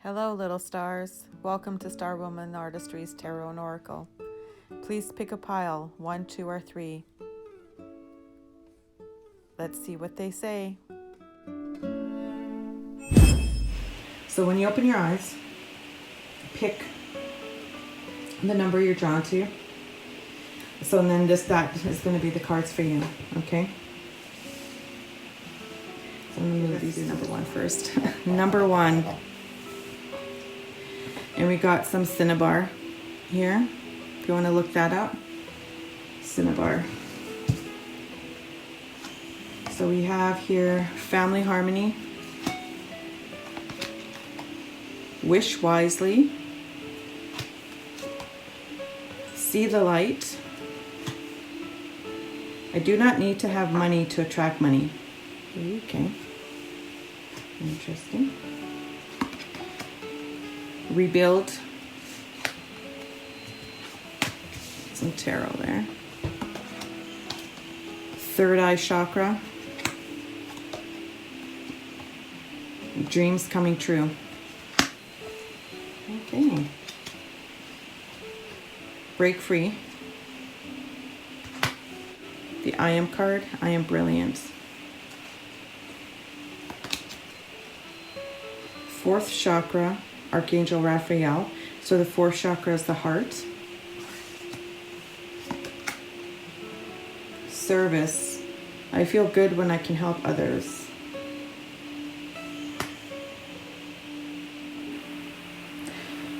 Hello, little stars. Welcome to Star Woman Artistry's Tarot and Oracle. Please pick a pile, 1, 2, or 3. Let's see what they say. So when you open your eyes, pick the number you're drawn to. So and then that is going to be the cards for you, okay? So I'm going to move these to number 1 first. Number 1. And we got some cinnabar here. If you want to look that up. Cinnabar. So we have here family harmony. Wish wisely. See the light. I do not need to have money to attract money. Okay. Interesting. Rebuild. Some tarot there. Third eye chakra. Dreams coming true. Okay. Break free. The I am card. I am brilliant. Fourth chakra. Archangel Raphael. So the fourth chakra is the heart. Service. I feel good when I can help others.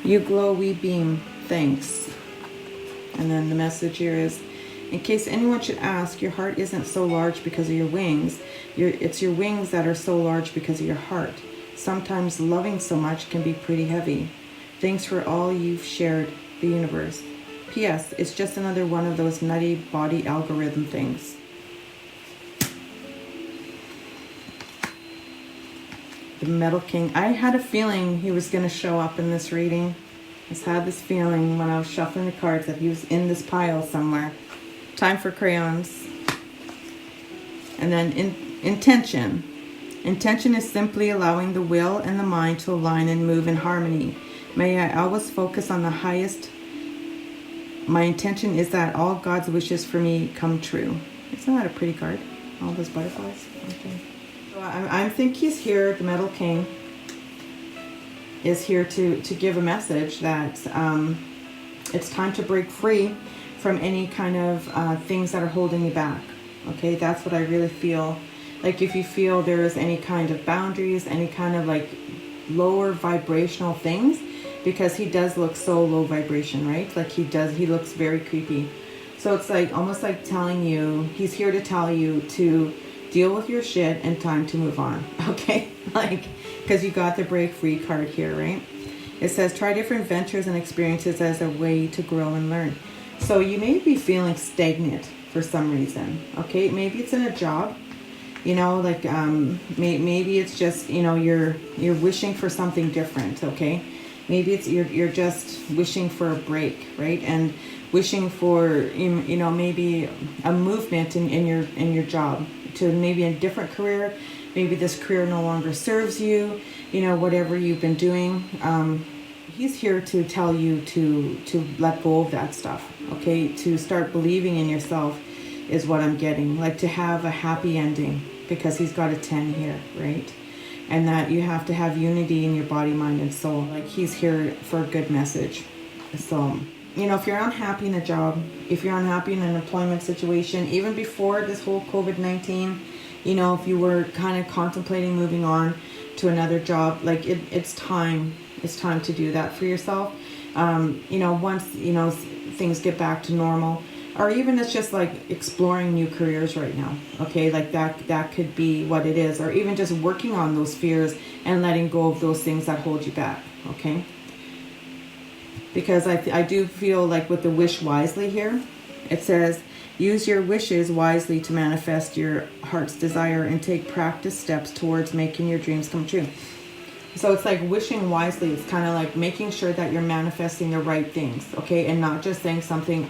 You glow, we beam. Thanks. And then the message here is, in case anyone should ask, your heart isn't so large because of your wings. It's your wings that are so large because of your heart. Sometimes loving so much can be pretty heavy. Thanks for all you've shared, the universe. P.S. It's just another one of those nutty body algorithm things. The Metal King. I had a feeling he was going to show up in this reading. I just had this feeling when I was shuffling the cards that he was in this pile somewhere. Time for crayons. And then intention. Intention is simply allowing the will and the mind to align and move in harmony. May I always focus on the highest. My intention is that all God's wishes for me come true. Isn't that a pretty card? All those butterflies. Okay. So I think he's here. The Metal King is here to give a message that it's time to break free from any kind of things that are holding you back. Okay, that's what I really feel. Like if you feel there is any kind of boundaries, any kind of like lower vibrational things, because he does look so low vibration, right? Like he looks very creepy. So it's like almost like telling you, he's here to tell you to deal with your shit and time to move on. Okay, like because you got the break free card here, right? It says try different ventures and experiences as a way to grow and learn. So you may be feeling stagnant for some reason. Okay, maybe it's in a job. You know, like maybe it's just, you know, you're wishing for something different. Okay, maybe it's you're just wishing for a break, right? And wishing for you know, maybe a movement in your job to maybe a different career. Maybe this career no longer serves you. You know, whatever you've been doing. He's here to tell you to let go of that stuff. Okay, to start believing in yourself is what I'm getting. Like to have a happy ending, because he's got a 10 here, right? And that you have to have unity in your body, mind, and soul. Like he's here for a good message. So, you know, if you're unhappy in a job, if you're unhappy in an employment situation, even before this whole COVID-19, you know, if you were kind of contemplating moving on to another job, like it's time. It's time to do that for yourself. You know, once, you know, things get back to normal, or even it's just like exploring new careers right now. Okay, like that could be what it is, or even just working on those fears and letting go of those things that hold you back. Okay, because I do feel like with the wish wisely here, it says use your wishes wisely to manifest your heart's desire and take practice steps towards making your dreams come true. So it's like wishing wisely. It's kind of like making sure that you're manifesting the right things, okay, and not just saying something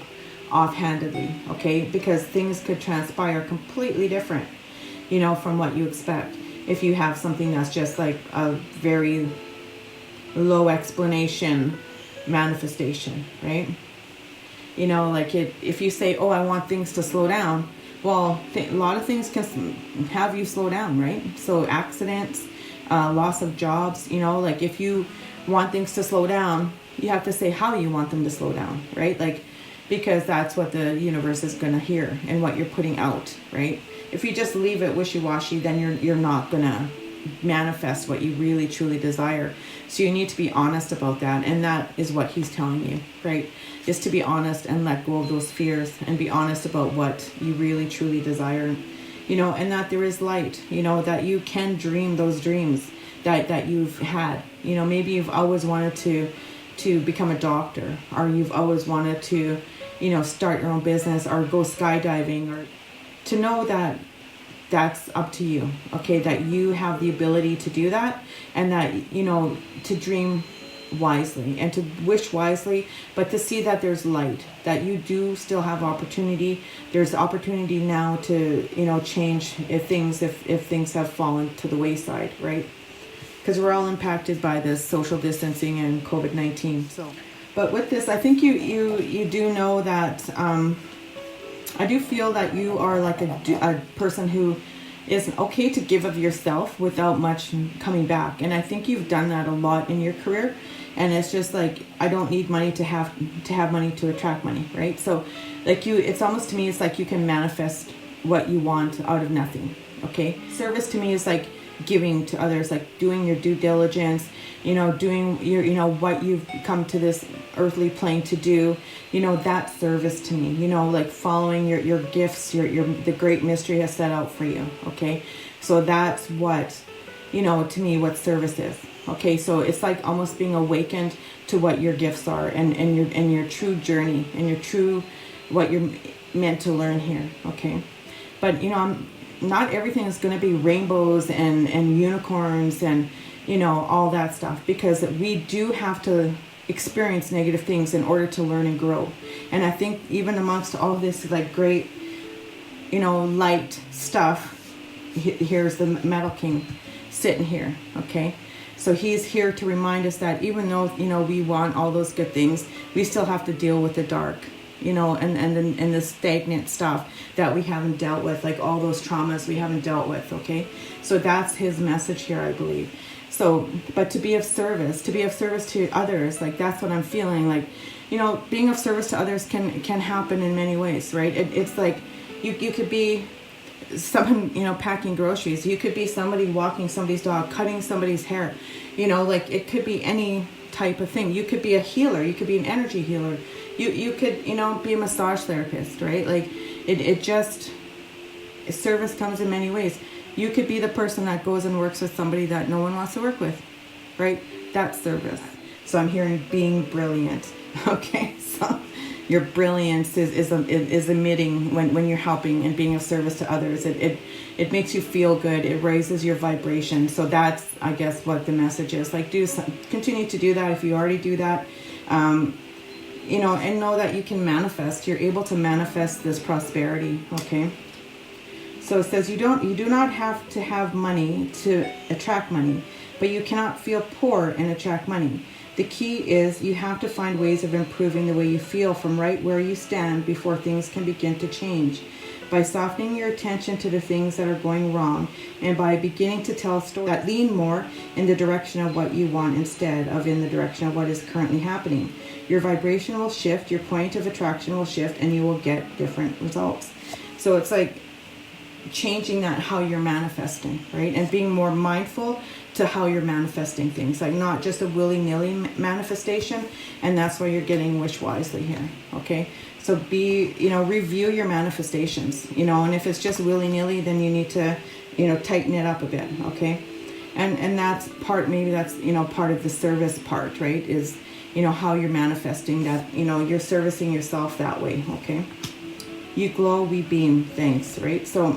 offhandedly, okay, because things could transpire completely different, you know, from what you expect. If you have something that's just like a very low explanation manifestation, right? You know, like if you say, oh, I want things to slow down, well, a lot of things can have you slow down, right? So accidents, loss of jobs, you know, like if you want things to slow down, you have to say how you want them to slow down, right? Like, because that's what the universe is going to hear and what you're putting out, right? If you just leave it wishy-washy, then you're not going to manifest what you really truly desire. So you need to be honest about that, and that is what he's telling you, right? Is to be honest and let go of those fears and be honest about what you really truly desire, you know, and that there is light, you know, that you can dream those dreams that you've had. You know, maybe you've always wanted to become a doctor, or you've always wanted to, you know, start your own business or go skydiving, or to know that that's up to you, okay? That you have the ability to do that, and that, you know, to dream wisely and to wish wisely, but to see that there's light, that you do still have opportunity. There's opportunity now to, you know, change if things have fallen to the wayside, right? Because we're all impacted by this social distancing and COVID-19. So, but with this, I think you do know that I do feel that you are like a person who is okay to give of yourself without much coming back. And I think you've done that a lot in your career. And it's just like, I don't need money to have money to attract money, right? So like it's almost, to me, it's like you can manifest what you want out of nothing, okay? Service to me is like giving to others, like doing your due diligence, you know, doing your, you know, what you've come to this earthly plane to do, you know, that's service to me, you know, like following your gifts, the great mystery has set out for you, okay? So that's what, you know, to me, what service is, okay? So it's like almost being awakened to what your gifts are and your true journey and your true, what you're meant to learn here, okay? But, you know, not everything is going to be rainbows and unicorns and, you know, all that stuff, because we do have to experience negative things in order to learn and grow. And I think even amongst all this like great, you know, light stuff, here's the Metal King sitting here, okay? So he's here to remind us that even though, you know, we want all those good things, we still have to deal with the dark, you know, and the stagnant stuff that we haven't dealt with, like all those traumas we haven't dealt with, okay? So that's his message here, I believe. So, but to be of service to others, like that's what I'm feeling. Like, you know, being of service to others can happen in many ways, right? It's like you could be someone, you know, packing groceries. You could be somebody walking somebody's dog, cutting somebody's hair. You know, like it could be any type of thing. You could be a healer. You could be an energy healer. You could, you know, be a massage therapist, right? Like it just, service comes in many ways. You could be the person that goes and works with somebody that no one wants to work with, right? That's service. So I'm hearing being brilliant. Okay, so your brilliance is emitting when you're helping and being of service to others. It makes you feel good. It raises your vibration. So that's, I guess, what the message is. Like, continue to do that if you already do that. You know, and know that you can manifest. You're able to manifest this prosperity. Okay. So it says you do not have to have money to attract money, but you cannot feel poor and attract money. The key is you have to find ways of improving the way you feel from right where you stand before things can begin to change. By softening your attention to the things that are going wrong, and by beginning to tell stories that lean more in the direction of what you want instead of in the direction of what is currently happening. Your vibration will shift, your point of attraction will shift, and you will get different results. So it's like changing that, how you're manifesting, right? And being more mindful to how you're manifesting things, like not just a willy-nilly manifestation. And that's why you're getting wish wisely here, okay? So review your manifestations, you know, and if it's just willy-nilly, then you need to, you know, tighten it up a bit, okay? And that's part, maybe that's, you know, part of the service part, right? Is, you know, how you're manifesting that, you know, you're servicing yourself that way, okay? You glow, we beam, thanks, right? So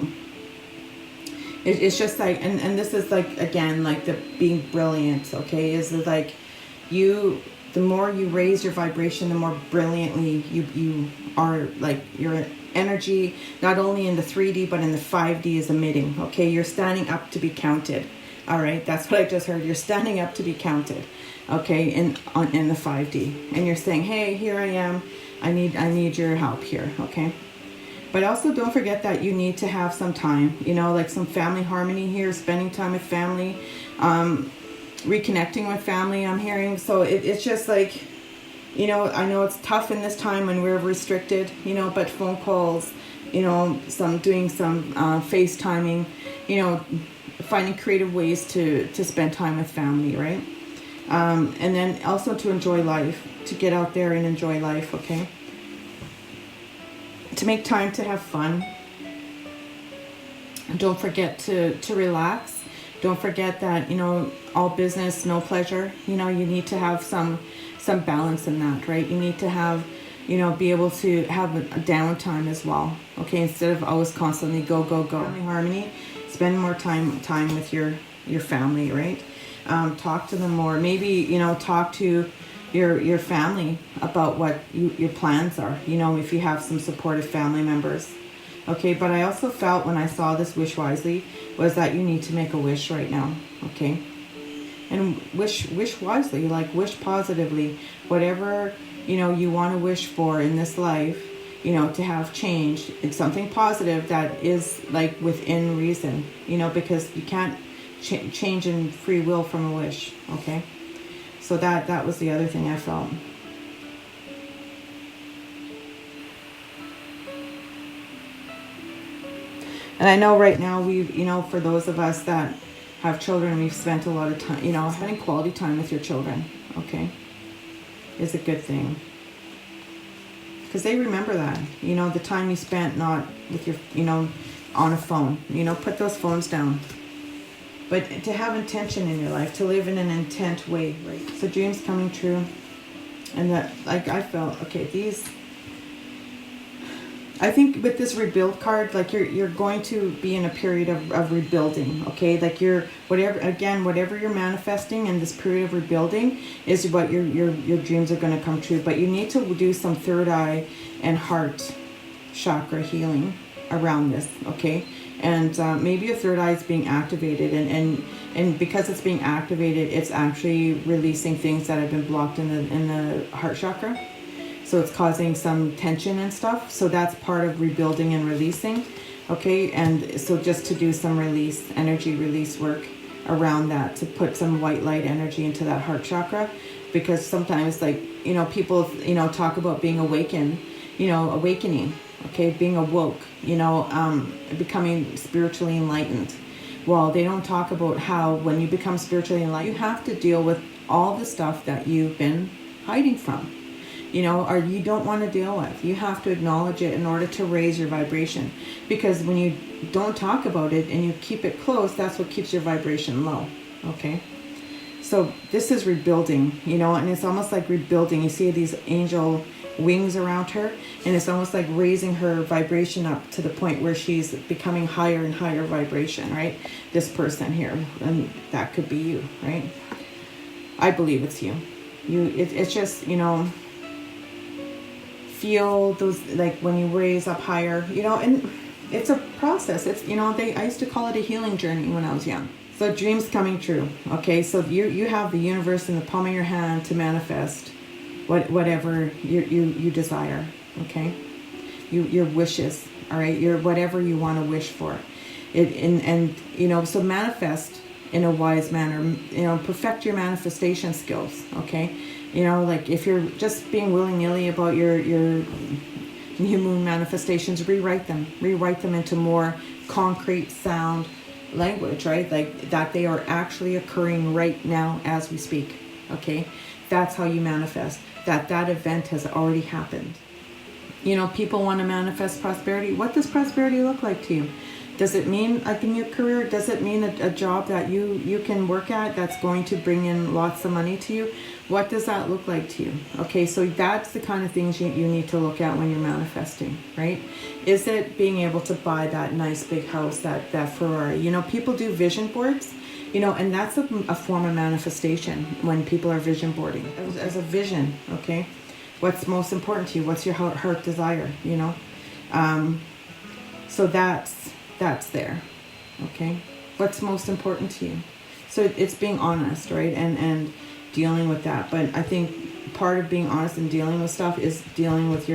it's just like, and this is like, again, like the being brilliant, okay? Is like the more you raise your vibration, the more brilliantly you are, like your energy, not only in the 3D, but in the 5D is emitting, okay? You're standing up to be counted, All right, that's what I just heard. You're standing up to be counted, okay, in the 5D, and you're saying, hey, here I am. I need your help here, okay. But also don't forget that you need to have some time, like some family harmony here, spending time with family, reconnecting with family, I'm hearing. So it's just like, I know it's tough in this time when we're restricted, but phone calls, doing some FaceTiming, finding creative ways to spend time with family, right? And then also to enjoy life, to get out there and enjoy life, okay? To make time to have fun. Don't forget to relax. Don't forget that, all business, no pleasure. You need to have some balance in that, right? You need to have, be able to have a downtime as well. Okay, instead of always constantly go. Family harmony. Spend more time with your family, right? Talk to them more. Maybe, talk to your family about what your plans are, if you have some supportive family members. Okay, but I also felt when I saw this wish wisely was that you need to make a wish right now, okay? And wish wisely, like wish positively. Whatever, you want to wish for in this life, to have changed. It's something positive that is like within reason, because you can't change in free will from a wish, okay? So that was the other thing I felt. And I know right now for those of us that have children, we've spent a lot of time, spending quality time with your children, okay, is a good thing. Because they remember that, the time you spent not with your, on a phone, put those phones down. But to have intention in your life, to live in an intent way, right? So dreams coming true. And that, like, I felt, okay, I think with this rebuild card, like you're going to be in a period of rebuilding, okay? Like whatever you're manifesting in this period of rebuilding is what your dreams are going to come true. But you need to do some third eye and heart chakra healing around this, okay? And maybe your third eye is being activated, and because it's being activated, it's actually releasing things that have been blocked in the heart chakra. So it's causing some tension and stuff. So that's part of rebuilding and releasing, okay? And so just to do some energy release work around that, to put some white light energy into that heart chakra, because sometimes, like, people, talk about being awakening, okay, being awoke, becoming spiritually enlightened. Well, they don't talk about how when you become spiritually enlightened, you have to deal with all the stuff that you've been hiding from, or you don't want to deal with. You have to acknowledge it in order to raise your vibration. Because when you don't talk about it and you keep it close, that's what keeps your vibration low, okay? So this is rebuilding, and it's almost like rebuilding. You see these angel wings around her, and it's almost like raising her vibration up to the point where she's becoming higher and higher vibration, right? This person here, and that could be you, right? I believe it's you. It's just, feel those, like when you raise up higher, and it's a process. It's, I used to call it a healing journey when I was young. So dreams coming true, okay? So you have the universe in the palm of your hand to manifest whatever you desire, okay? Your wishes, all right? Your whatever you want to wish for. So manifest in a wise manner, perfect your manifestation skills, okay? Like if you're just being willy-nilly about your new moon manifestations, rewrite them into more concrete sound language, right? Like that they are actually occurring right now as we speak, okay? That's how you manifest. That event has already happened. People want to manifest prosperity. What does prosperity look like to you? Does it mean, like in your career, does it mean a job that you can work at that's going to bring in lots of money to you? What does that look like to you? Okay, so that's the kind of things you need to look at when you're manifesting, right? Is it being able to buy that nice big house, that Ferrari? People do vision boards, and that's a form of manifestation when people are vision boarding. As a vision, okay? What's most important to you? What's your heart desire, So that's there, okay? What's most important to you? So it's being honest, right? And dealing with that. But I think part of being honest and dealing with stuff is dealing with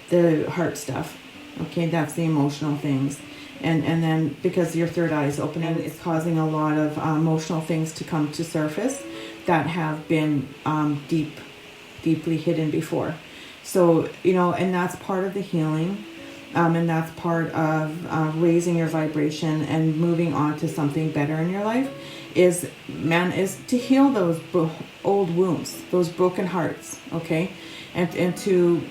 the heart stuff. Okay, that's the emotional things. And then because your third eye is opening, it's causing a lot of emotional things to come to surface that have been deeply hidden before. So, and that's part of the healing. And that's part of raising your vibration and moving on to something better in your life is to heal those old wounds, those broken hearts, okay? And to,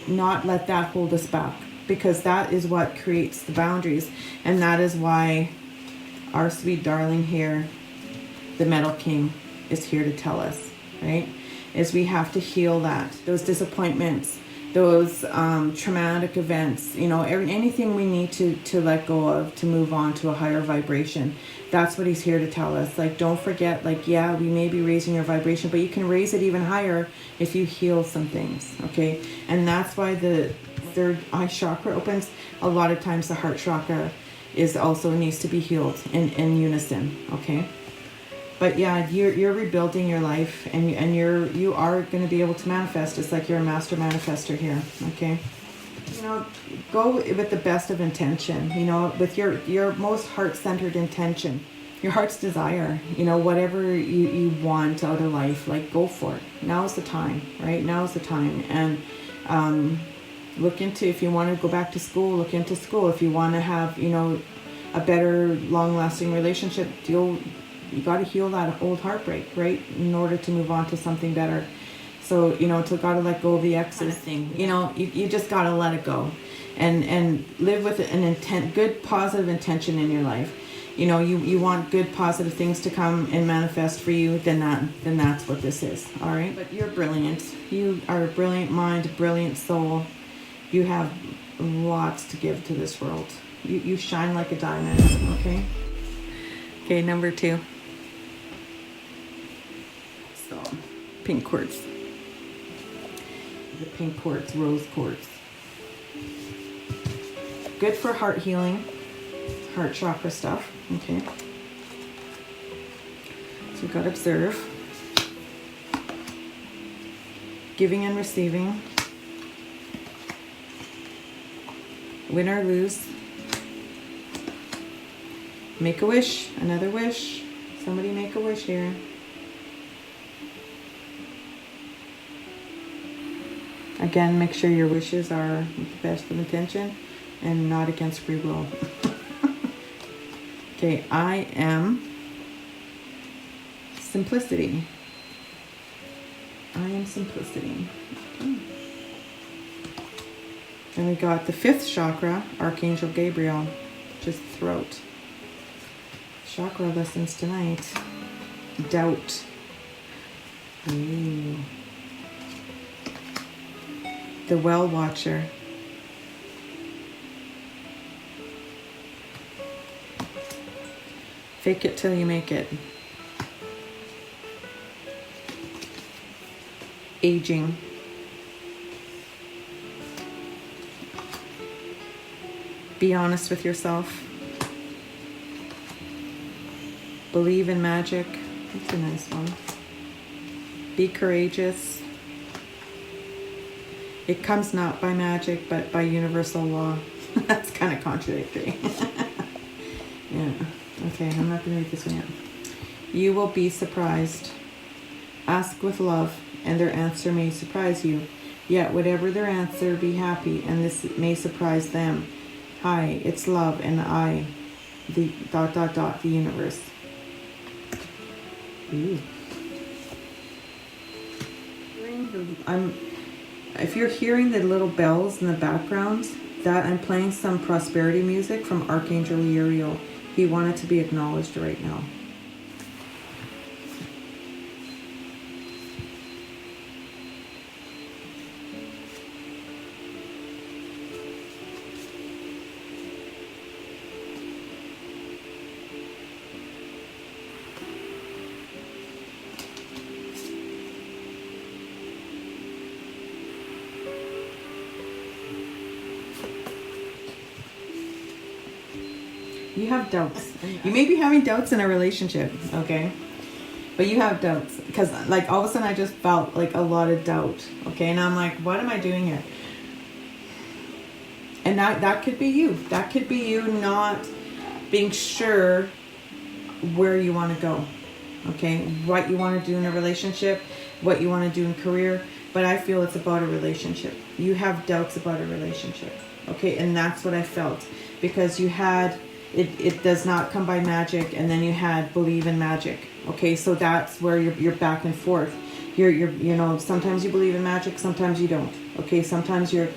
not let that hold us back, because that is what creates the boundaries. And that is why our sweet darling here, the Metal King, is here to tell us, right? Is we have to heal those disappointments, those traumatic events, anything we need to let go of to move on to a higher vibration. That's what he's here to tell us. Like, don't forget, yeah, we may be raising your vibration, but you can raise it even higher if you heal some things, okay? And that's why the third eye chakra opens. A lot of times the heart chakra also needs to be healed in unison, okay? But yeah, you're rebuilding your life, and you are going to be able to manifest. It's like you're a master manifester here, okay? Go with the best of intention, with your most heart-centered intention, your heart's desire, whatever you want out of life, like, go for it. Now's the time, right? Now's the time. And look into, if you want to go back to school, look into school. If you want to have, a better long-lasting relationship, you got to heal that old heartbreak, right? In order to move on to something better. So, got to let go of the exes thing. You just got to let it go and live with an good, positive intention in your life. You want good, positive things to come and manifest for you, then that's what this is. All right. But you're brilliant. You are a brilliant mind, a brilliant soul. You have lots to give to this world. You shine like a diamond. Okay. Okay. Number 2. So, pink quartz. The pink quartz, rose quartz. Good for heart healing, heart chakra stuff. Okay. So we've got to observe. Giving and receiving. Win or lose. Make a wish. Another wish. Somebody make a wish here. Again, make sure your wishes are with the best of intention and not against free will. Okay, I am simplicity. I am simplicity. Okay. Then we got the 5th chakra, Archangel Gabriel, just throat. Chakra lessons tonight. Doubt. Ooh. The well watcher. Fake it till you make it. Aging. Be honest with yourself. Believe in magic. That's a nice one. Be courageous. It comes not by magic, but by universal law. That's kind of contradictory. Yeah. Okay, I'm not going to read this one yet. You will be surprised. Ask with love, and their answer may surprise you. Yet, whatever their answer, be happy, and this may surprise them. Hi, it's love, and I, the ... the universe. Ooh. If you're hearing the little bells in the background, that I'm playing some prosperity music from Archangel Gabriel. He wanted to be acknowledged right now. You have doubts. You may be having doubts in a relationship, okay? But you have doubts. Because, like, all of a sudden I just felt, like, a lot of doubt, okay? And I'm like, what am I doing here? And that could be you. That could be you not being sure where you want to go, okay? What you want to do in a relationship, what you want to do in career. But I feel it's about a relationship. You have doubts about a relationship, okay? And that's what I felt. Because you had, it does not come by magic, and then you had believe in magic, okay? So that's where you're back and forth. You're you know, sometimes you believe in magic, sometimes you don't, okay? Sometimes you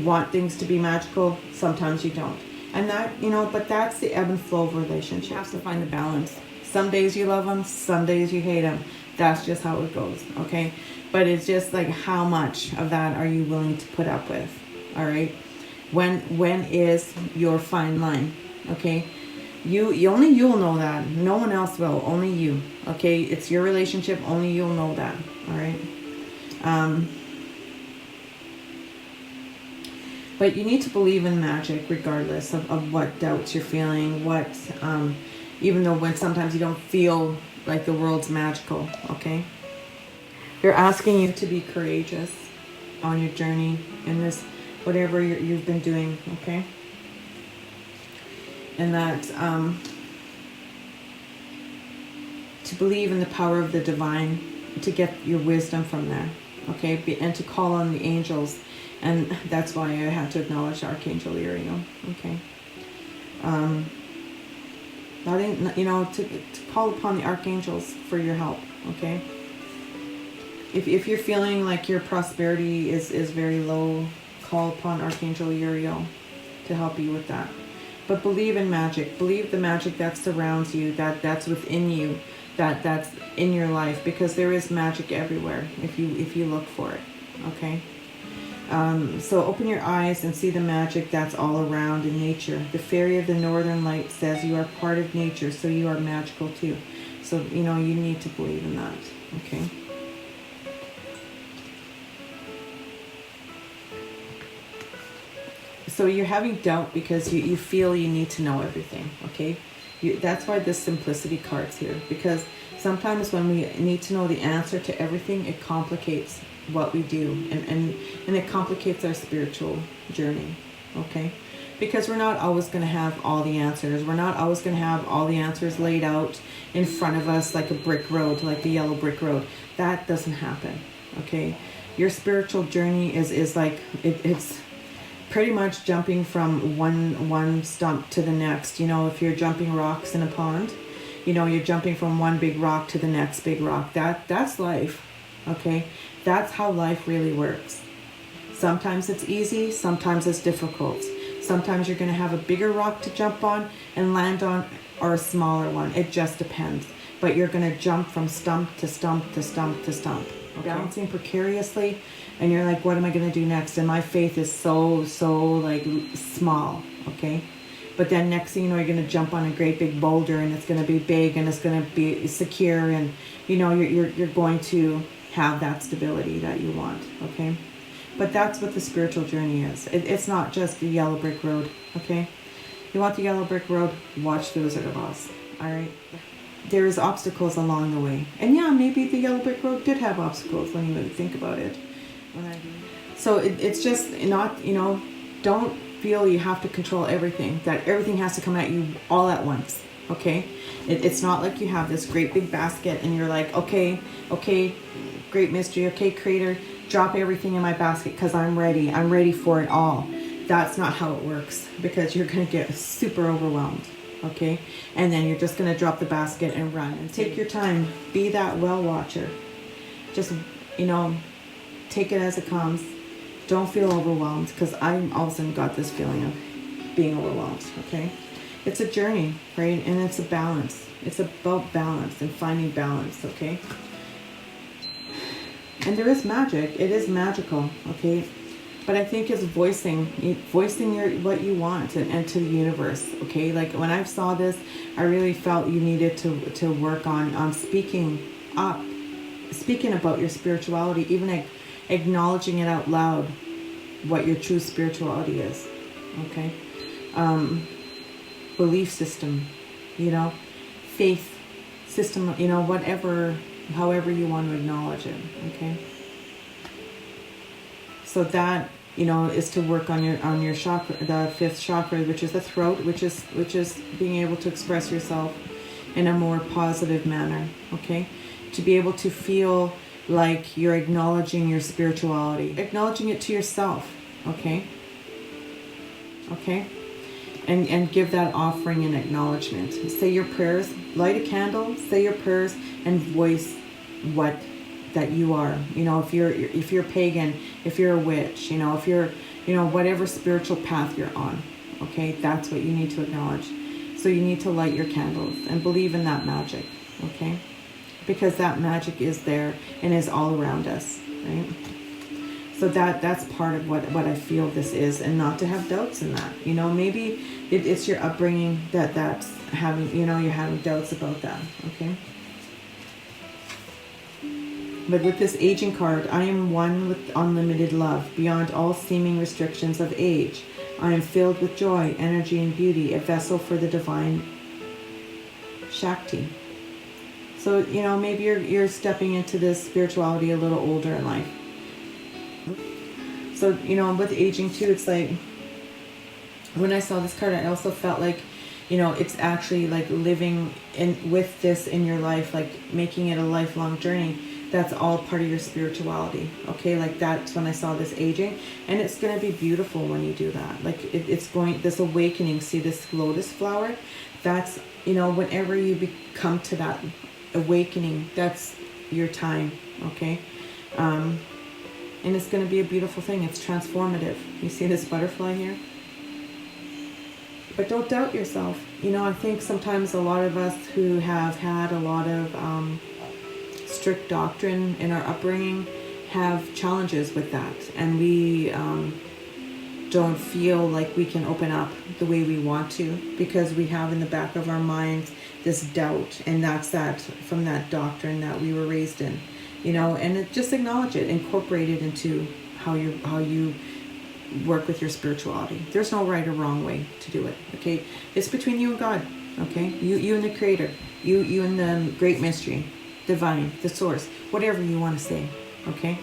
want things to be magical, sometimes you don't. And that, you know, but that's the ebb and flow of relationships. You have to find the balance. Some days you love them, some days you hate them. That's just how it goes, okay? But it's just like, how much of that are you willing to put up with, all right? When is your fine line, okay? Only you'll know that. No one else will, only you, okay? It's your relationship, only you'll know that, all right? But you need to believe in magic regardless of what doubts you're feeling, even though when sometimes you don't feel like the world's magical, okay? They're asking you to be courageous on your journey in this, whatever you've been doing, okay? And that to believe in the power of the divine, to get your wisdom from there, okay? And to call on the angels. And that's why I had to acknowledge Archangel Uriel, okay? You know, to call upon the archangels for your help, okay? If you're feeling like your prosperity is very low, call upon Archangel Uriel to help you with that. But believe in magic. Believe the magic that surrounds you, that's within you, that's in your life, because there is magic everywhere if you look for it, okay? So open your eyes and see the magic that's all around in nature. The fairy of the northern light says you are part of nature, so you are magical too. So, you know, you need to believe in that, okay? So you're having doubt because you feel you need to know everything, okay? That's why this simplicity card's here, because sometimes when we need to know the answer to everything, it complicates what we do, and it complicates our spiritual journey, okay? Because we're not always going to have all the answers. We're not always going to have all the answers laid out in front of us like a brick road, like the yellow brick road. That doesn't happen, okay? Your spiritual journey is like, it's pretty much jumping from one stump to the next. You know, if you're jumping rocks in a pond, you know, you're jumping from one big rock to the next big rock. That's life, okay? That's how life really works. Sometimes it's easy, sometimes it's difficult. Sometimes you're going to have a bigger rock to jump on and land on, or a smaller one. It just depends. But you're going to jump from stump to stump to stump to stump. Okay? Balancing precariously, and you're like, what am I going to do next? And my faith is so like small, okay? But then next thing you know, you're going to jump on a great big boulder, and it's going to be big, and it's going to be secure, and you know, you're going to have that stability that you want, okay? But that's what the spiritual journey is. It's not just the yellow brick road, okay? You want the yellow brick road, watch The Wizard of Oz, all right? There's obstacles along the way. And yeah, maybe the yellow brick road did have obstacles when you really think about it. So it's just not, you know, don't feel you have to control everything, that everything has to come at you all at once, okay? It's not like you have this great big basket and you're like, okay, great mystery, okay, creator, drop everything in my basket because I'm ready for it all. That's not how it works, because you're going to get super overwhelmed, okay? And then you're just going to drop the basket and run. And take your time. Be that well watcher. Just, you know, take it as it comes. Don't feel overwhelmed, because I all of a sudden got this feeling of being overwhelmed, okay? It's a journey, right? And it's a balance. It's about balance and finding balance, okay? And there is magic. It is magical, okay? But I think it's voicing what you want and to the universe, okay? Like when I saw this, I really felt you needed to work on speaking up, speaking about your spirituality, even acknowledging it out loud, what your true spirituality is, okay? belief system, you know, faith system, you know, whatever, however you want to acknowledge it, okay? So that, you know, is to work on your chakra, the fifth chakra, which is the throat, which is being able to express yourself in a more positive manner, okay? To be able to feel like you're acknowledging your spirituality, acknowledging it to yourself, okay? Okay? And give that offering and acknowledgement. Say your prayers, light a candle, say your prayers, and voice what that you are. You know, if you're pagan, if you're a witch, you know, if you're, you know, whatever spiritual path you're on, okay, that's what you need to acknowledge. So you need to light your candles and believe in that magic, okay? Because that magic is there and is all around us, right? So that's part of what I feel this is, and not to have doubts in that. You know, maybe it's your upbringing that's having, you know, you're having doubts about that, okay? But with this aging card, I am one with unlimited love, beyond all seeming restrictions of age. I am filled with joy, energy, and beauty, a vessel for the divine Shakti. So, you know, maybe you're stepping into this spirituality a little older in life. So, you know, with aging too, it's like, when I saw this card, I also felt like, you know, it's actually like living with this in your life, like making it a lifelong journey. That's all part of your spirituality, okay? Like that's when I saw this aging, and it's going to be beautiful when you do that. Like it's going, this awakening, see this lotus flower? That's, you know, whenever you come to that awakening, that's your time, okay? And it's going to be a beautiful thing. It's transformative. You see this butterfly here? But don't doubt yourself. You know, I think sometimes a lot of us who have had a lot of strict doctrine in our upbringing have challenges with that. And we don't feel like we can open up the way we want to, because we have in the back of our minds this doubt. And that's that from that doctrine that we were raised in. You know, and just acknowledge it, incorporate it into how you work with your spirituality. There's no right or wrong way to do it, okay? It's between you and God, okay? You and the Creator, you and the great mystery, divine, the source, whatever you want to say, okay?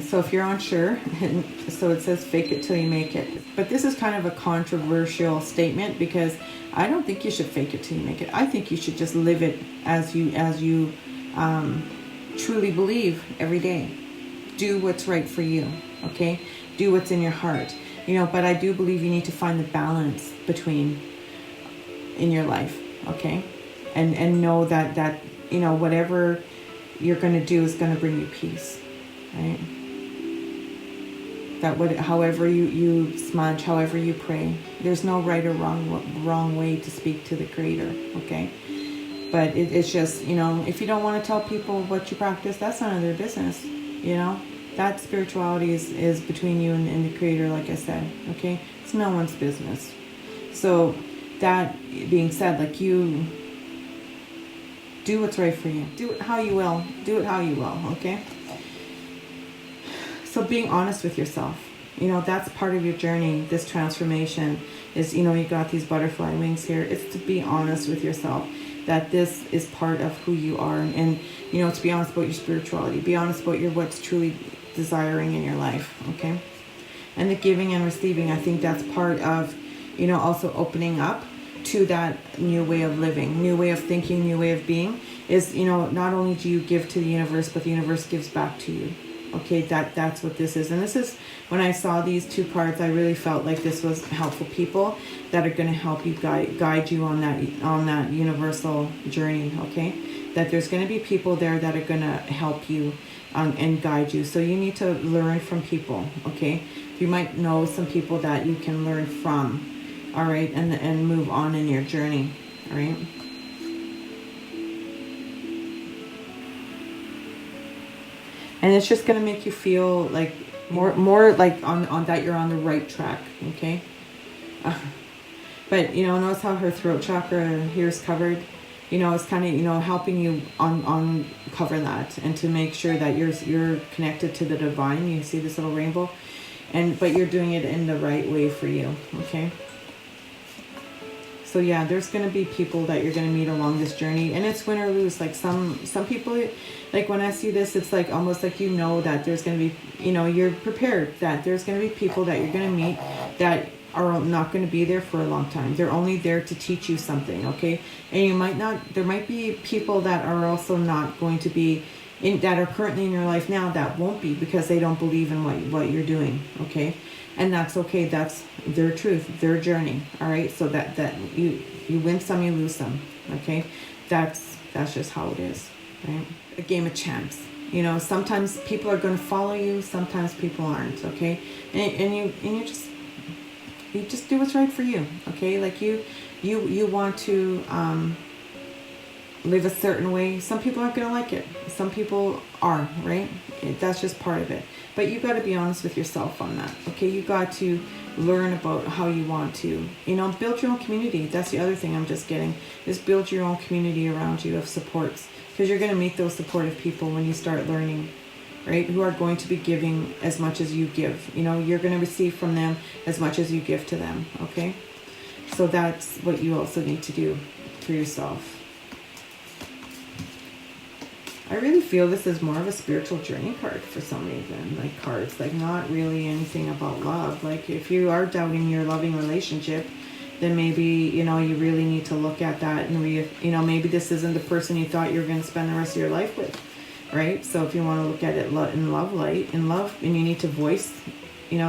So if you're unsure, so it says fake it till you make it. But this is kind of a controversial statement, because I don't think you should fake it till you make it. I think you should just live it as you truly believe every day. Do what's right for you, okay? Do what's in your heart. You know, but I do believe you need to find the balance between in your life, okay? And know that you know, whatever you're going to do is going to bring you peace, right? That however you smudge, however you pray, there's no right or wrong way to speak to the Creator, okay? But it's just, you know, if you don't want to tell people what you practice, that's none of their business, you know? That spirituality is between you and the Creator, like I said, okay? It's no one's business. So that being said, like, you do what's right for you. Do it how you will. Do it how you will, okay? So being honest with yourself, you know, that's part of your journey. This transformation is, you know, you got these butterfly wings here. It's to be honest with yourself that this is part of who you are. And, you know, to be honest about your spirituality. Be honest about what's truly desiring in your life, okay? And the giving and receiving, I think that's part of, you know, also opening up to that new way of living, new way of thinking, new way of being, is, you know, not only do you give to the universe, but the universe gives back to you. Okay, that's what this is. And this is, when I saw these two cards, I really felt like this was helpful people that are going to help you guide you on that universal journey, okay? That there's going to be people there that are going to help you and guide you. So you need to learn from people, okay? You might know some people that you can learn from, all right? And move on in your journey, all right? And it's just going to make you feel like more like on that you're on the right track, okay? But, you know, notice how her throat chakra here is covered. it's kind of, helping you on cover that, and to make sure that you're connected to the divine. You see this little rainbow, but you're doing it in the right way for you. Okay. So yeah, there's going to be people that you're going to meet along this journey, and it's win or lose. Like some people, like when I see this, it's like almost like that there's going to be, you're prepared that there's going to be people that you're going to meet that are not going to be there for a long time. They're only there to teach you something, okay? And there might be people that are also not going to be that are currently in your life now that won't be, because they don't believe in what you're doing, okay? And that's okay. That's their truth, their journey. All right. So that you win some, you lose some. Okay. That's just how it is. Right. A game of chance. Sometimes people are going to follow you. Sometimes people aren't. Okay. And you just do what's right for you. Okay. Like you want to live a certain way. Some people aren't going to like it. Some people are. Right. That's just part of it. But you got to be honest with yourself on that, okay? You got to learn about how you want to, build your own community. That's the other thing I'm just getting, is build your own community around you of supports, because you're going to meet those supportive people when you start learning, right? Who are going to be giving as much as you give. You're going to receive from them as much as you give to them, okay? So that's what you also need to do for yourself. I really feel this is more of a spiritual journey card for some reason, like cards, like not really anything about love. Like if you are doubting your loving relationship, then maybe, you really need to look at that and maybe this isn't the person you thought you were going to spend the rest of your life with, right? So if you want to look at it in love, and you need to voice,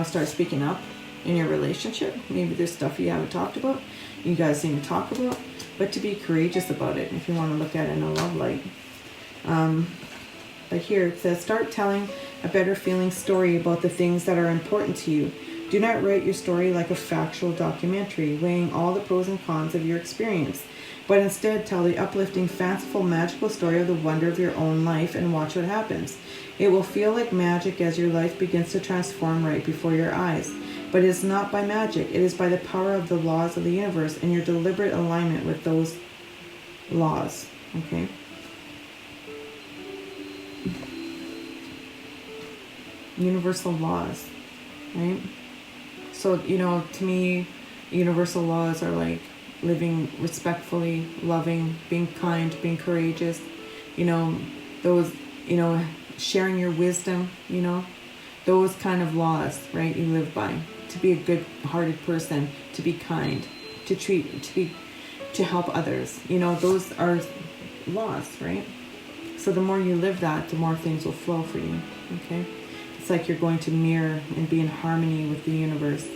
start speaking up in your relationship. Maybe there's stuff you haven't talked about, you guys need to talk about, but to be courageous about it if you want to look at it in a love light. But here it says, start telling a better feeling story about the things that are important to you. Do not write your story like a factual documentary, weighing all the pros and cons of your experience, but instead tell the uplifting, fanciful, magical story of the wonder of your own life, and watch what happens. It will feel like magic as your life begins to transform right before your eyes. But it is not by magic. It is by the power of the laws of the universe and your deliberate alignment with those laws. Okay? Universal laws, right? So, to me, universal laws are like living respectfully, loving, being kind, being courageous, those, sharing your wisdom, those kind of laws, right? You live by, to be a good-hearted person, to be kind, to help others, those are laws, right? So the more you live that, the more things will flow for you, okay? It's like you're going to mirror and be in harmony with the universe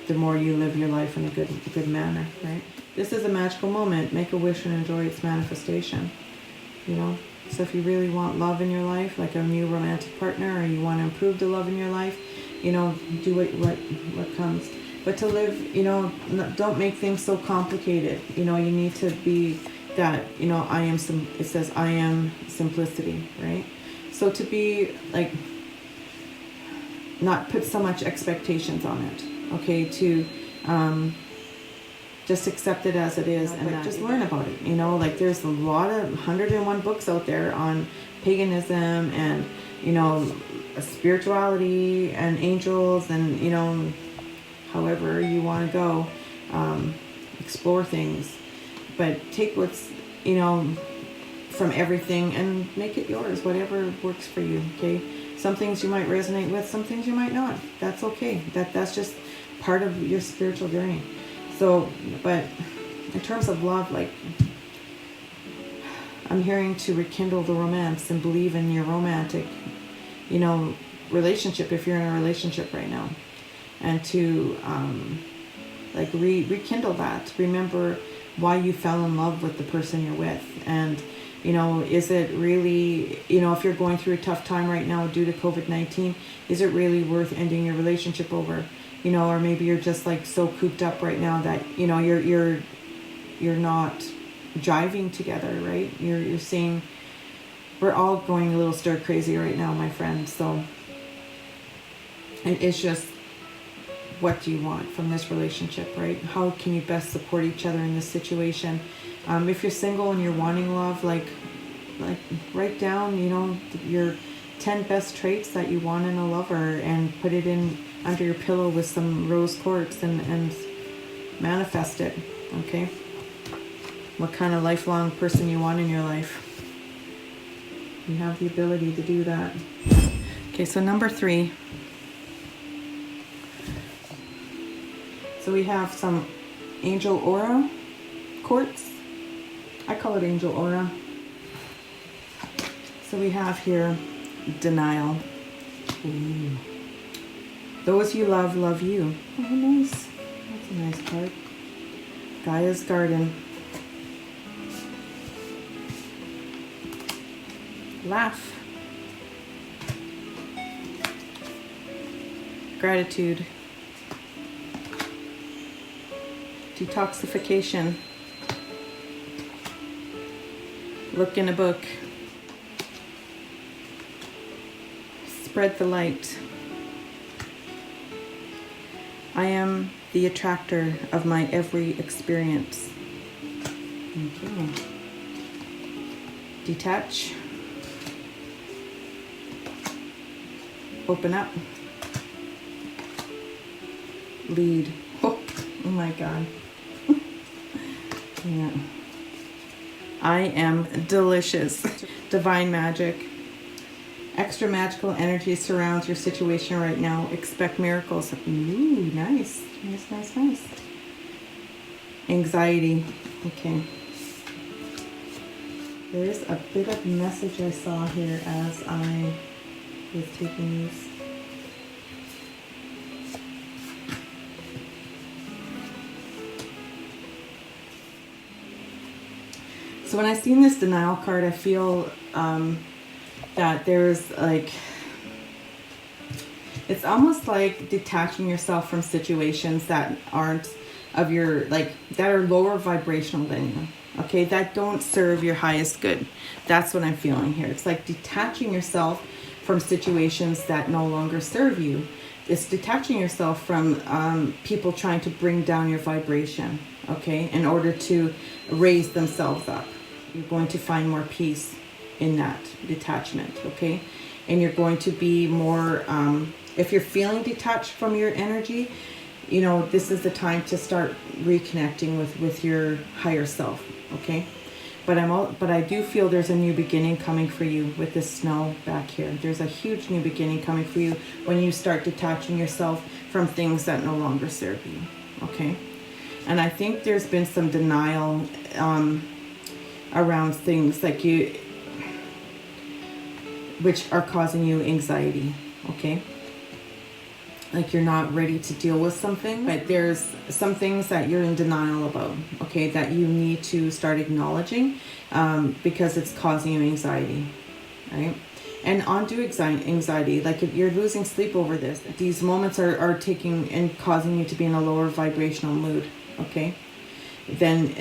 the more you live your life in a good manner, right? This is a magical moment. Make a wish and enjoy its manifestation, So if you really want love in your life, like a new romantic partner, or you want to improve the love in your life, do what comes. But to live, don't make things so complicated. You need to be that, it says, I am simplicity, right? So to be like, not put so much expectations on it, okay? To just accept it as it is, and just learn about it. Like there's a lot of 101 books out there on paganism and spirituality and angels, and however you want to go, explore things, but take what's from everything and make it yours, whatever works for you, okay? Some things you might resonate with, some things you might not. That's okay. That's just part of your spiritual journey. So, but in terms of love, like, I'm hearing to rekindle the romance and believe in your romantic, relationship, if you're in a relationship right now. And to, rekindle that. Remember why you fell in love with the person you're with. And, is it really, if you're going through a tough time right now due to COVID-19, is it really worth ending your relationship over? Or maybe you're just like so cooped up right now that, you're not jiving together, right? You're seeing, we're all going a little stir crazy right now, my friends. So it's just what do you want from this relationship, right? How can you best support each other in this situation? If you're single and you're wanting love, like write down, your 10 best traits that you want in a lover, and put it in under your pillow with some rose quartz, and manifest it, okay? What kind of lifelong person you want in your life. You have the ability to do that. Okay, so number 3. So we have some angel aura quartz. I call it angel aura. So we have here denial. Ooh. Those you love you. Oh, nice. That's a nice card. Gaia's garden. Laugh. Gratitude. Detoxification. Look in a book. Spread the light. I am the attractor of my every experience. Okay. Detach. Open up. Lead. Oh my God. Yeah. I am delicious. Divine magic. Extra magical energy surrounds your situation right now. Expect miracles. Ooh, nice. Nice. Anxiety. Okay. There is a bit of message I saw here as I was taking these. So when I seen this denial card, I feel that there's like, it's almost like detaching yourself from situations that aren't of your, like, that are lower vibrational than you, okay, that don't serve your highest good. That's what I'm feeling here. It's like detaching yourself from situations that no longer serve you. It's detaching yourself from people trying to bring down your vibration, okay, in order to raise themselves up. You're going to find more peace in that detachment, okay? And you're going to be more, if you're feeling detached from your energy, this is the time to start reconnecting with your higher self, okay? But I do feel there's a new beginning coming for you with this snow back here. There's a huge new beginning coming for you when you start detaching yourself from things that no longer serve you, okay? And I think there's been some denial around things like which are causing you anxiety, okay? Like you're not ready to deal with something, but there's some things that you're in denial about, okay, that you need to start acknowledging because it's causing you anxiety, right? And undue anxiety, like if you're losing sleep over this, these moments are taking and causing you to be in a lower vibrational mood, okay? Then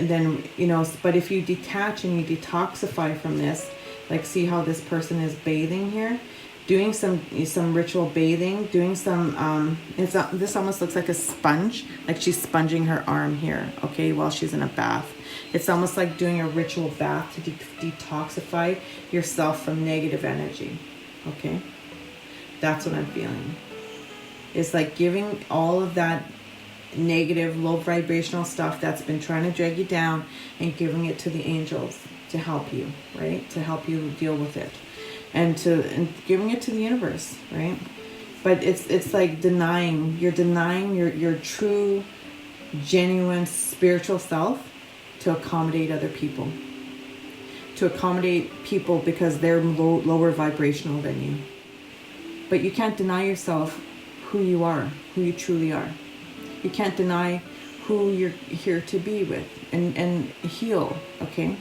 but if you detach and you detoxify from this, like see how this person is bathing here, doing some ritual bathing, doing some this almost looks like a sponge, like she's sponging her arm here, okay, while she's in a bath. It's almost like doing a ritual bath to detoxify yourself from negative energy, okay? That's what I'm feeling. It's like giving all of that negative, low vibrational stuff that's been trying to drag you down and giving it to the angels to help you, right? To help you deal with it. And giving it to the universe, right? But it's like denying your true, genuine spiritual self to accommodate other people. To accommodate people because they're lower vibrational than you. But you can't deny yourself who you are, who you truly are. You can't deny who you're here to be with and heal, okay?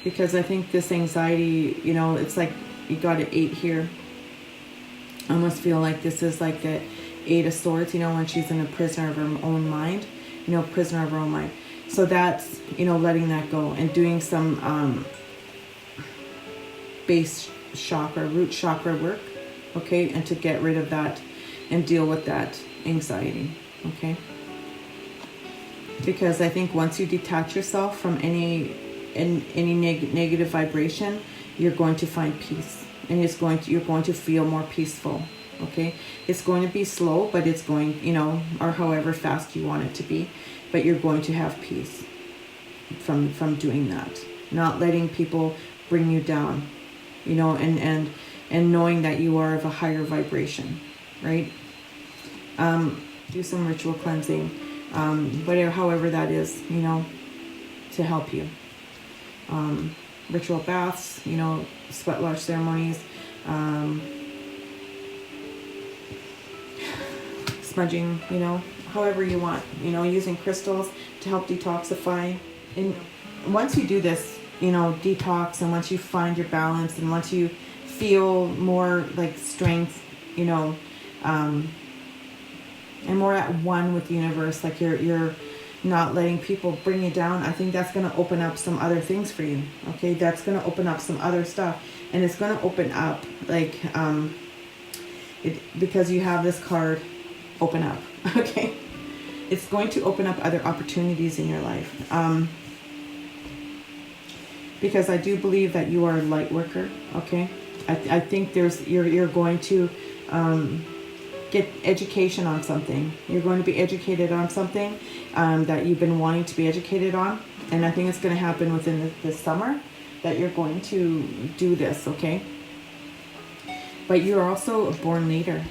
Because I think this anxiety, it's like you got an 8 here. I almost feel like this is like the 8 of Swords, when she's in a prisoner of her own mind, prisoner of her own mind. So that's, letting that go and doing some base chakra, root chakra work, okay, and to get rid of that and deal with that anxiety, okay? Because I think once you detach yourself from any negative vibration, you're going to find peace, and you're going to feel more peaceful, okay? It's going to be slow, but it's going, or however fast you want it to be, but you're going to have peace from doing that, not letting people bring you down, and knowing that you are of a higher vibration, right? Do some ritual cleansing, whatever, however that is, to help you. Ritual baths, sweat lodge ceremonies, smudging, however you want, using crystals to help detoxify. And once you do this, detox, and once you find your balance, and once you feel more like strength, and more at one with the universe, like you're not letting people bring you down, I think that's going to open up some other things for you, okay? That's going to open up some other stuff, and it's going to open up, like, because you have this card, open up, okay? It's going to open up other opportunities in your life, because I do believe that you are a light worker, okay? I think you're going to get education on something. You're going to be educated on something that you've been wanting to be educated on, and I think it's going to happen within this summer that you're going to do this, okay? But you're also a born leader,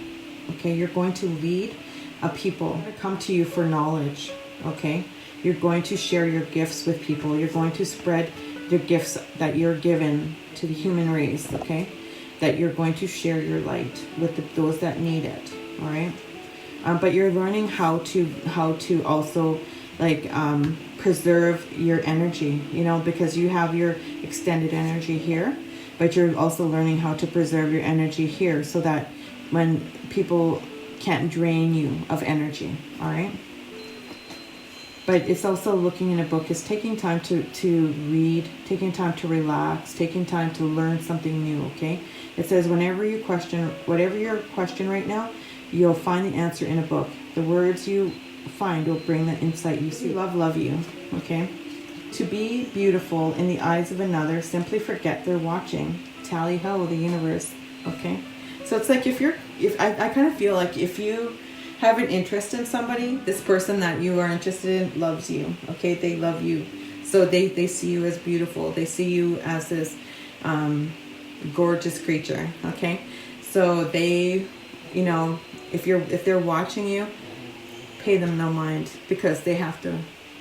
okay? You're going to lead a people to come to you for knowledge, okay? You're going to share your gifts with people. You're going to spread the gifts that you're given to the human race, okay? That you're going to share your light with those that need it, all right? But you're learning how to also like preserve your energy, because you have your extended energy here, but you're also learning how to preserve your energy here, so that when people can't drain you of energy, all right? But it's also looking in a book, is taking time to read, taking time to relax, taking time to learn something new, okay? It says whatever your question right now, you'll find the answer in a book. The words you find will bring the insight you see. Love you, okay? To be beautiful in the eyes of another, simply forget they're watching. Tally ho, the universe, okay? So it's like I kind of feel like if you have an interest in somebody, this person that you are interested in loves you, okay? They love you. So they see you as beautiful. They see you as this gorgeous creature, okay? So they, if they're watching you, pay them no mind, because they have to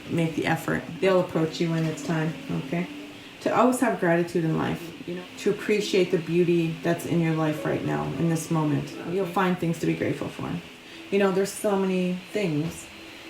make the effort. They'll approach you when it's time, okay? To always have gratitude in life, to appreciate the beauty that's in your life right now, in this moment. You'll find things to be grateful for. There's so many things.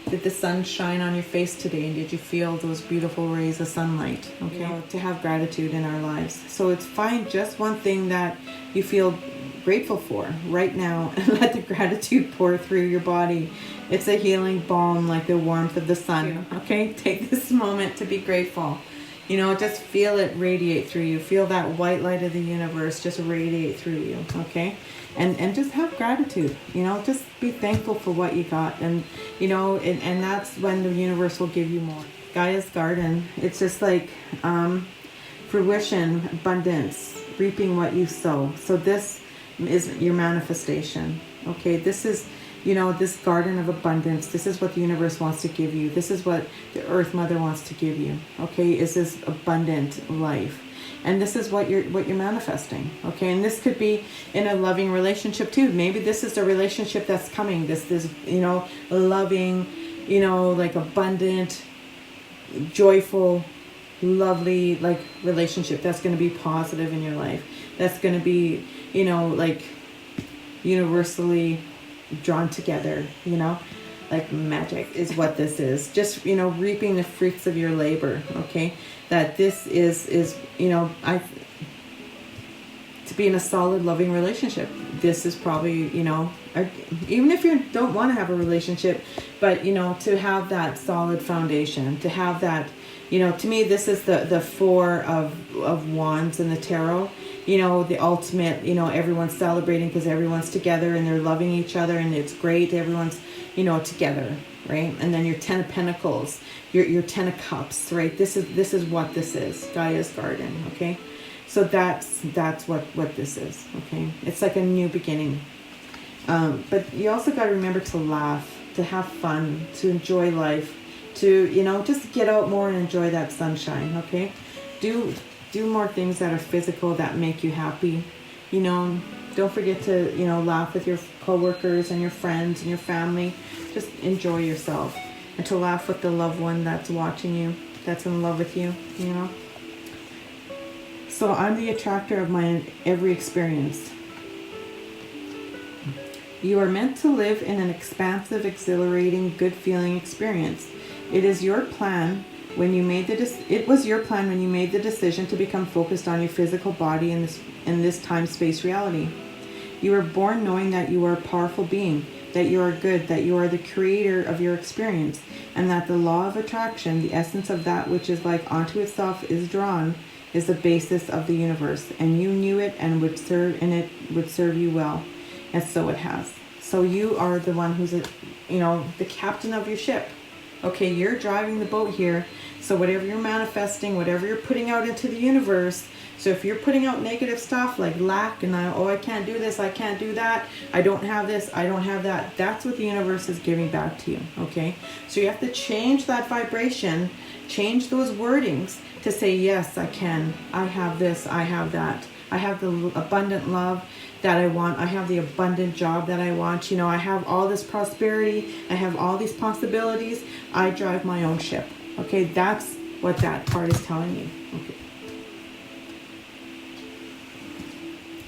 Did the sun shine on your face today? And did you feel those beautiful rays of sunlight? Okay, to have gratitude in our lives. So it's find just one thing that you feel grateful for right now, and let the gratitude pour through your body. It's a healing balm, like the warmth of the sun. Okay, take this moment to be grateful. Just feel it radiate through you. Feel that white light of the universe just radiate through you, okay? And just have gratitude, just be thankful for what you got. And, and that's when the universe will give you more. Gaia's garden, it's just like fruition, abundance, reaping what you sow. So this is your manifestation, okay? This is, this garden of abundance. This is what the universe wants to give you. This is what the Earth Mother wants to give you, okay? Is this abundant life. And this is what you're manifesting, okay? And this could be in a loving relationship too. Maybe this is the relationship that's coming. This loving, like abundant, joyful, lovely, like relationship that's going to be positive in your life. That's going to be, like universally drawn together, like magic is what this is. Just, reaping the fruits of your labor, okay? That this is to be in a solid, loving relationship. This is probably, even if you don't want to have a relationship, but, to have that solid foundation, to have that, to me, this is the Four of Wands in the tarot. you know, the ultimate, you know, everyone's celebrating because everyone's together and they're loving each other and it's great. Everyone's, you know, together, right? And then your 10 of Pentacles, your 10 of Cups, right? This is what this is, Gaia's garden, okay? So that's what this is, okay? It's like a new beginning. But you also got to remember to laugh, to have fun, to enjoy life, to, you know, just get out more and enjoy that sunshine, okay? Do more things that are physical, that make you happy. You know, don't forget to, you know, laugh with your coworkers and your friends and your family. Just enjoy yourself. And to laugh with the loved one that's watching you, that's in love with you, you know. So I'm the attractor of my every experience. You are meant to live in an expansive, exhilarating, good-feeling experience. It is your plan when you made it was your plan when you made the decision to become focused on your physical body in this time-space reality. You were born knowing that you are a powerful being, that you are good, that you are the creator of your experience, and that the law of attraction, the essence of that which is like unto itself is drawn, is the basis of the universe, and you knew it and it would serve you well, and so it has. So you are the one who's the captain of your ship. Okay, you're driving the boat here. So whatever you're manifesting, whatever you're putting out into the universe, so if you're putting out negative stuff like lack and I can't do this, I can't do that, I don't have this, I don't have that, that's what the universe is giving back to you, okay? So you have to change that vibration, change those wordings to say, yes, I can, I have this, I have that, I have the abundant love that I want, I have the abundant job that I want, you know, I have all this prosperity, I have all these possibilities, I drive my own ship, okay? That's what that card is telling you, okay?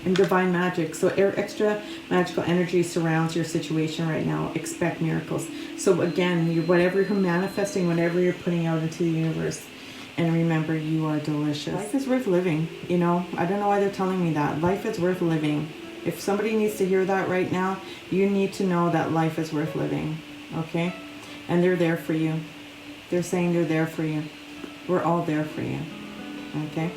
And divine magic, so extra magical energy surrounds your situation right now. Expect miracles. So again, whatever you're manifesting, whatever you're putting out into the universe, and remember, you are delicious. Life is worth living, you know. I don't know why they're telling me that. Life is worth living. If somebody needs to hear that right now, you need to know that life is worth living, okay? And they're there for you. They're saying they're there for you. We're all there for you, okay?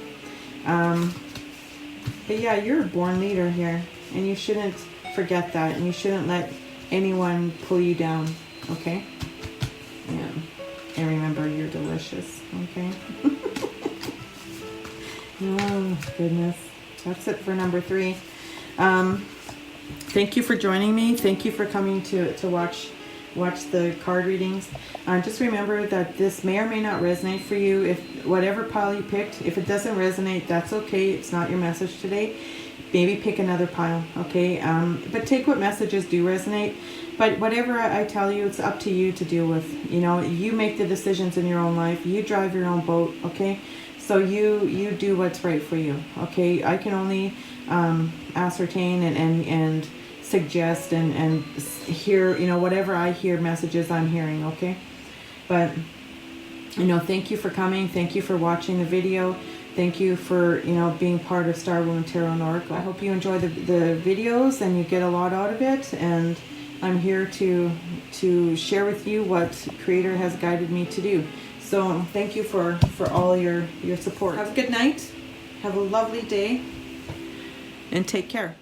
But yeah, you're a born leader here, and you shouldn't forget that, and you shouldn't let anyone pull you down, okay? Yeah. And remember, you're delicious, okay? Oh, goodness. That's it for number 3. Thank you for joining me. Thank you for coming to watch the card readings. Just remember that this may or may not resonate for you. If whatever pile you picked, if it doesn't resonate, that's okay. It's not your message today. Maybe pick another pile, okay? But take what messages do resonate. But whatever I tell you, it's up to you to deal with. You know, you make the decisions in your own life. You drive your own boat, okay? So you do what's right for you, okay? I can only ascertain and suggest and hear, you know, whatever I hear, messages I'm hearing, okay? But, you know, thank you for coming. Thank you for watching the video. Thank you for, you know, being part of Star Woman Tarot and Oracle. I hope you enjoy the videos and you get a lot out of it. And I'm here to share with you what Creator has guided me to do. So thank you for all your support. Have a good night. Have a lovely day. And take care.